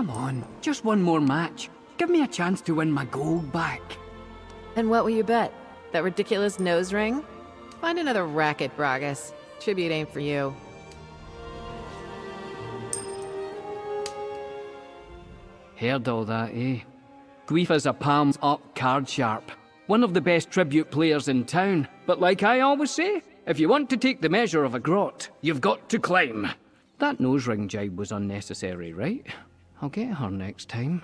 Come on, just one more match. Give me a chance to win my gold back. And what will you bet? That ridiculous nose ring? Find another racket, Bragas. Tribute ain't for you. Heard all that, eh? Guifa's a palms-up card sharp. One of the best tribute players in town. But like I always say, if you want to take the measure of a grot, you've got to climb. That nose ring jibe was unnecessary, right? I'll get her next time.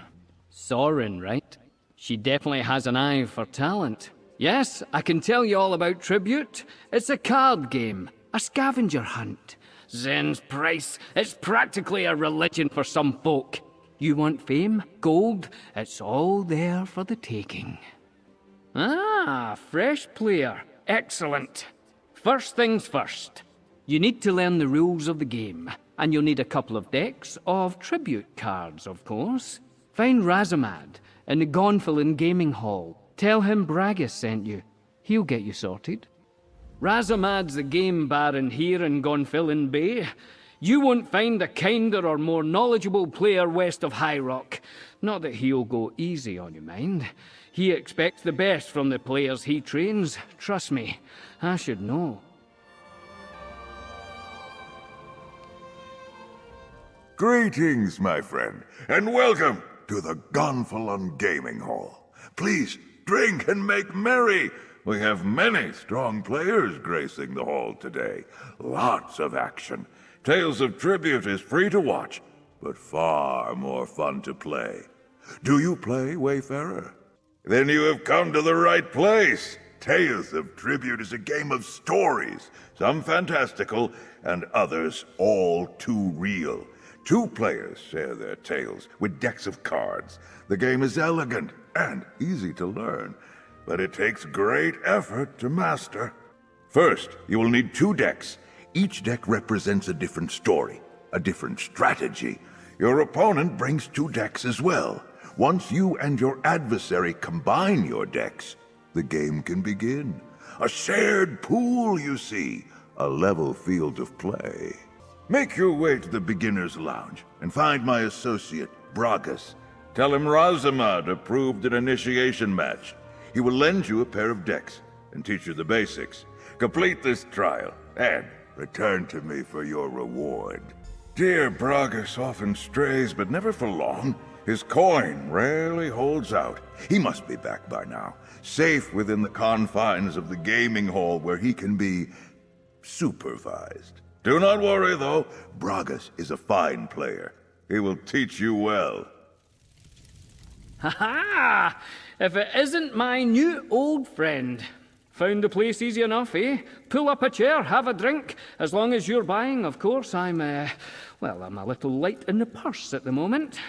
Sorin, right? She definitely has an eye for talent. Yes, I can tell you all about Tribute. It's a card game, a scavenger hunt. Zen's price, it's practically a religion for some folk. You want fame, gold, it's all there for the taking. Ah, fresh player. Excellent. First things first. You need to learn the rules of the game, and you'll need a couple of decks of tribute cards, of course. Find Razamad in the Gonfalon Gaming Hall. Tell him Bragas sent you. He'll get you sorted. Razamad's the game baron here in Gonfalon Bay. You won't find a kinder or more knowledgeable player west of High Rock. Not that he'll go easy on you, mind. He expects the best from the players he trains. Trust me, I should know. Greetings, my friend, and welcome to the Gonfalon Gaming Hall. Please, drink and make merry. We have many strong players gracing the hall today. Lots of action. Tales of Tribute is free to watch, but far more fun to play. Do you play, Wayfarer? Then you have come to the right place. Tales of Tribute is a game of stories, some fantastical and others all too real. Two players share their tales with decks of cards. The game is elegant and easy to learn, but it takes great effort to master. First, you will need two decks. Each deck represents a different story, a different strategy. Your opponent brings two decks as well. Once you and your adversary combine your decks, the game can begin. A shared pool, you see, a level field of play. Make your way to the beginner's lounge and find my associate, Bragas. Tell him Razamad approved an initiation match. He will lend you a pair of decks and teach you the basics. Complete this trial and return to me for your reward. Dear Bragas often strays, but never for long. His coin rarely holds out. He must be back by now, safe within the confines of the gaming hall where he can be supervised. Do not worry, though. Bragas is a fine player. He will teach you well. Ha-ha! If it isn't my new old friend. Found the place easy enough, eh? Pull up a chair, have a drink. As long as you're buying, of course. I'm a little light in the purse at the moment.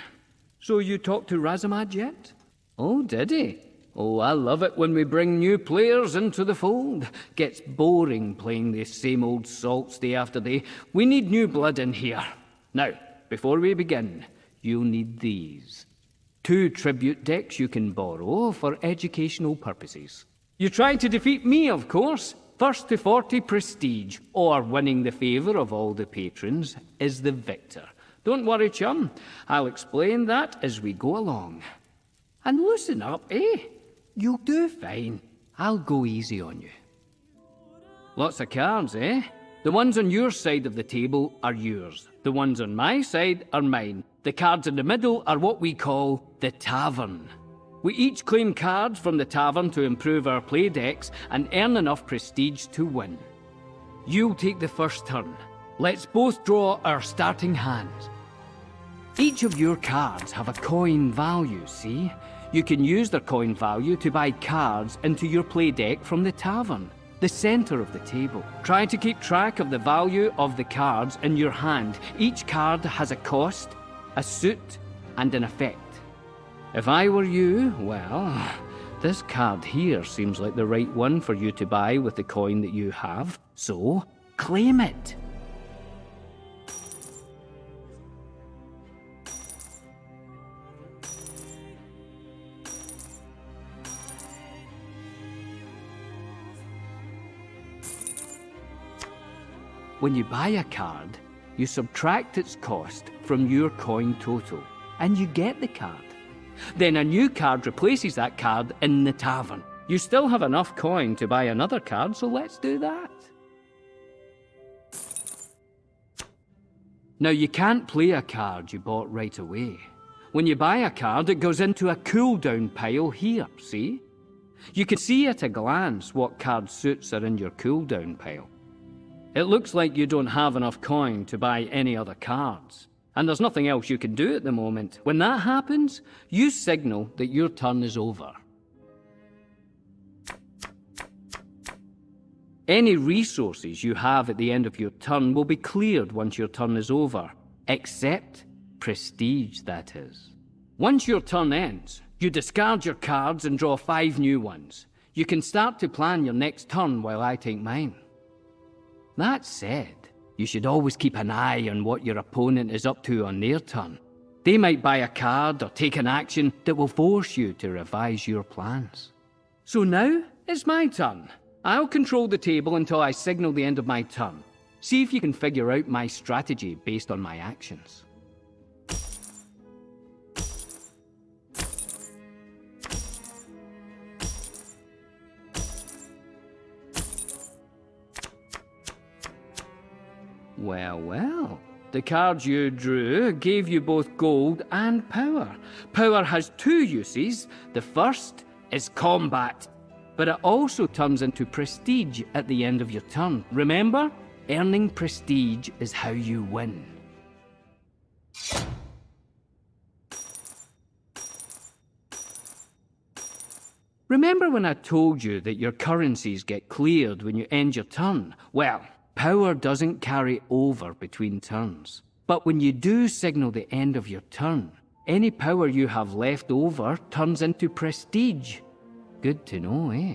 So you talked to Razamad yet? Oh, did he? Oh, I love it when we bring new players into the fold. Gets boring playing the same old salts day after day. We need new blood in here. Now, before we begin, you'll need these. 2 tribute decks you can borrow for educational purposes. You try to defeat me, of course. First to 40 prestige, or winning the favour of all the patrons, is the victor. Don't worry, chum. I'll explain that as we go along. And loosen up, eh? You'll do fine. I'll go easy on you. Lots of cards, eh? The ones on your side of the table are yours. The ones on my side are mine. The cards in the middle are what we call the tavern. We each claim cards from the tavern to improve our play decks and earn enough prestige to win. You'll take the first turn. Let's both draw our starting hand. Each of your cards have a coin value, see? You can use their coin value to buy cards into your play deck from the tavern, the center of the table. Try to keep track of the value of the cards in your hand. Each card has a cost, a suit, and an effect. If I were you, well, this card here seems like the right one for you to buy with the coin that you have, so claim it. When you buy a card, you subtract its cost from your coin total. and you get the card. Then a new card replaces that card in the tavern. You still have enough coin to buy another card, so let's do that. Now, you can't play a card you bought right away. When you buy a card, it goes into a cooldown pile here, see? You can see at a glance what card suits are in your cooldown pile. It looks like you don't have enough coin to buy any other cards, and there's nothing else you can do at the moment. When that happens, you signal that your turn is over. Any resources you have at the end of your turn will be cleared once your turn is over, except prestige, that is. Once your turn ends, you discard your cards and draw 5 new ones. You can start to plan your next turn while I take mine. That said, you should always keep an eye on what your opponent is up to on their turn. They might buy a card or take an action that will force you to revise your plans. So now, it's my turn. I'll control the table until I signal the end of my turn. See if you can figure out my strategy based on my actions. Well. The cards you drew gave you both gold and power. Power has 2 uses. The first is combat, but it also turns into prestige at the end of your turn. Remember, earning prestige is how you win. Remember when I told you that your currencies get cleared when you end your turn? Well, power doesn't carry over between turns. But when you do signal the end of your turn, any power you have left over turns into prestige. Good to know, eh?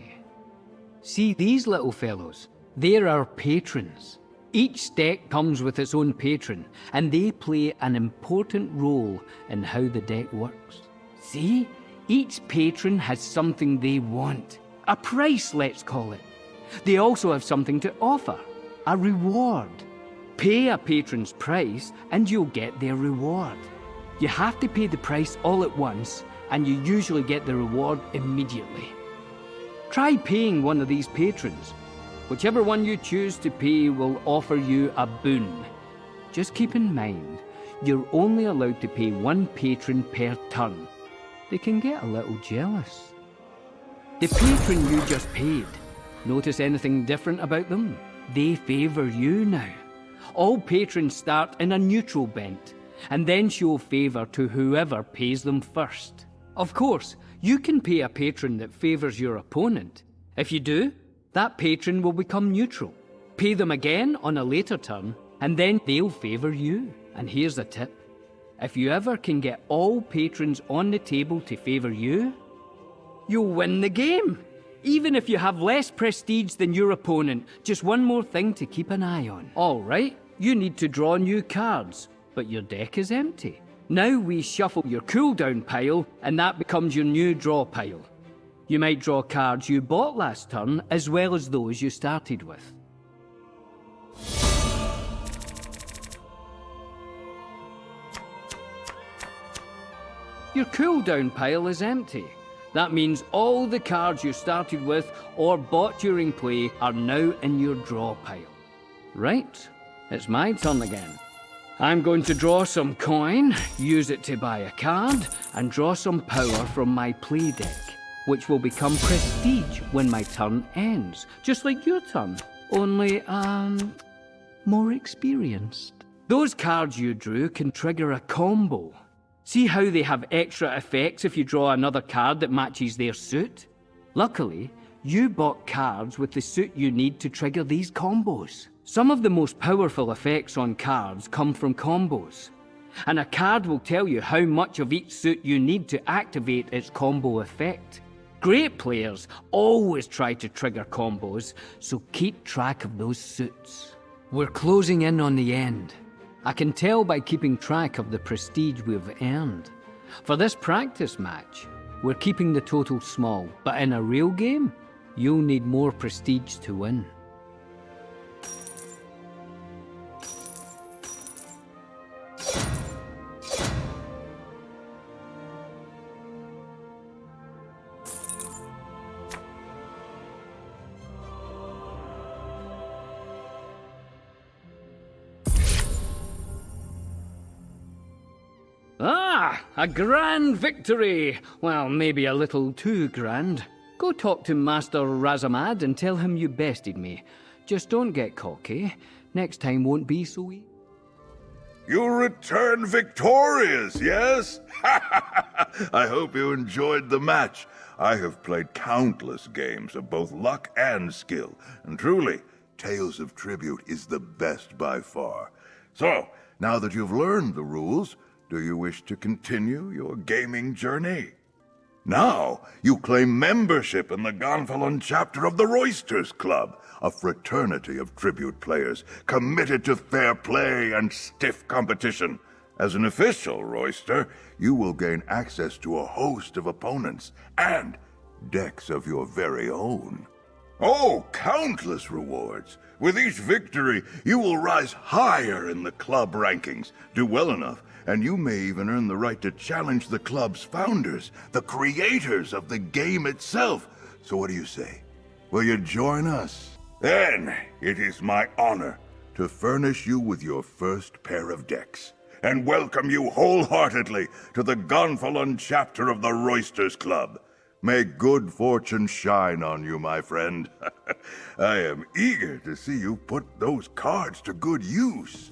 See these little fellows? They're our patrons. Each deck comes with its own patron, and they play an important role in how the deck works. See? Each patron has something they want. A price, let's call it. They also have something to offer. A reward. Pay a patron's price and you'll get their reward. You have to pay the price all at once and you usually get the reward immediately. Try paying one of these patrons. Whichever one you choose to pay will offer you a boon. Just keep in mind, you're only allowed to pay 1 patron per turn. They can get a little jealous. The patron you just paid, notice anything different about them? They favour you now. All patrons start in a neutral bent, and then show favour to whoever pays them first. Of course, you can pay a patron that favours your opponent. If you do, that patron will become neutral. Pay them again on a later turn, and then they'll favour you. And here's a tip. If you ever can get all patrons on the table to favour you, you'll win the game. Even if you have less prestige than your opponent, just one more thing to keep an eye on. All right, you need to draw new cards, but your deck is empty. Now we shuffle your cooldown pile, and that becomes your new draw pile. You might draw cards you bought last turn, as well as those you started with. Your cooldown pile is empty. That means all the cards you started with or bought during play are now in your draw pile. Right, it's my turn again. I'm going to draw some coin, use it to buy a card, and draw some power from my play deck, which will become prestige when my turn ends. Just like your turn, only, more experienced. Those cards you drew can trigger a combo. See how they have extra effects if you draw another card that matches their suit? Luckily, you bought cards with the suit you need to trigger these combos. Some of the most powerful effects on cards come from combos, and a card will tell you how much of each suit you need to activate its combo effect. Great players always try to trigger combos, so keep track of those suits. We're closing in on the end. I can tell by keeping track of the prestige we've earned. For this practice match, we're keeping the total small, but in a real game, you'll need more prestige to win. Ah, a grand victory! Well, maybe a little too grand. Go talk to Master Razamad and tell him you bested me. Just don't get cocky. Next time won't be so easy. You return victorious, yes? I hope you enjoyed the match. I have played countless games of both luck and skill, and truly, Tales of Tribute is the best by far. So, now that you've learned the rules, do you wish to continue your gaming journey? Now, you claim membership in the Gonfalon chapter of the Roysters Club, a fraternity of tribute players committed to fair play and stiff competition. As an official Royster, you will gain access to a host of opponents and decks of your very own. Oh, countless rewards! With each victory, you will rise higher in the club rankings, do well enough, and you may even earn the right to challenge the club's founders, the creators of the game itself. So what do you say? Will you join us? Then it is my honor to furnish you with your first pair of decks, and welcome you wholeheartedly to the Gonfalon chapter of the Roysters Club. May good fortune shine on you, my friend. I am eager to see you put those cards to good use.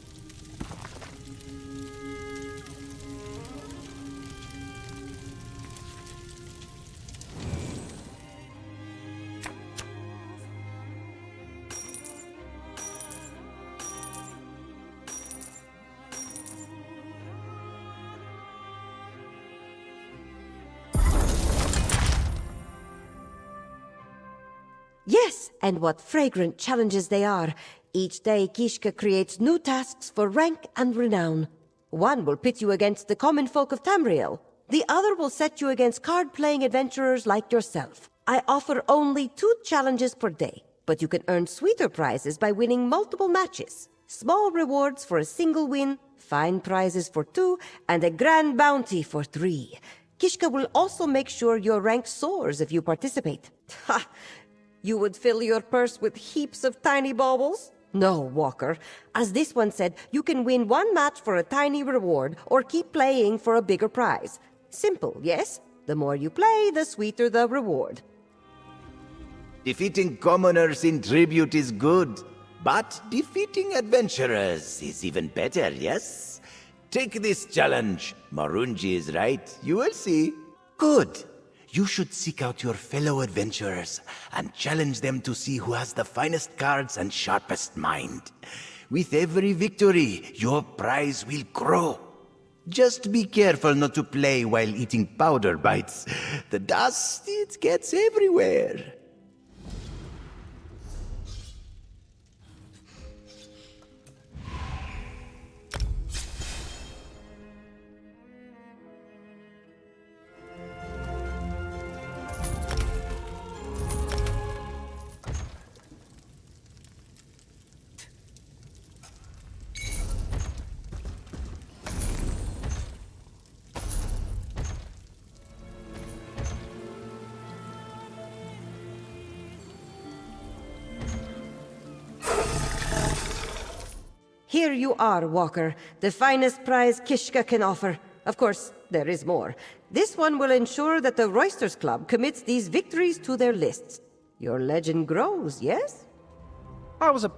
Yes, and what fragrant challenges they are. Each day, Kishka creates new tasks for rank and renown. One will pit you against the common folk of Tamriel. The other will set you against card-playing adventurers like yourself. I offer only 2 challenges per day, but you can earn sweeter prizes by winning multiple matches. Small rewards for a single win, fine prizes for 2, and a grand bounty for 3. Kishka will also make sure your rank soars if you participate. Ha! You would fill your purse with heaps of tiny baubles? No, Walker. As this one said, you can win 1 match for a tiny reward, or keep playing for a bigger prize. Simple, yes? The more you play, the sweeter the reward. Defeating commoners in tribute is good, but defeating adventurers is even better, yes? Take this challenge. Marunji is right. You will see. Good. You should seek out your fellow adventurers and challenge them to see who has the finest cards and sharpest mind. With every victory, your prize will grow. Just be careful not to play while eating powder bites. The dust, it gets everywhere. Here you are, Walker, the finest prize Kishka can offer. Of course, there is more. This one will ensure that the Roysters Club commits these victories to their lists. Your legend grows, yes? I was a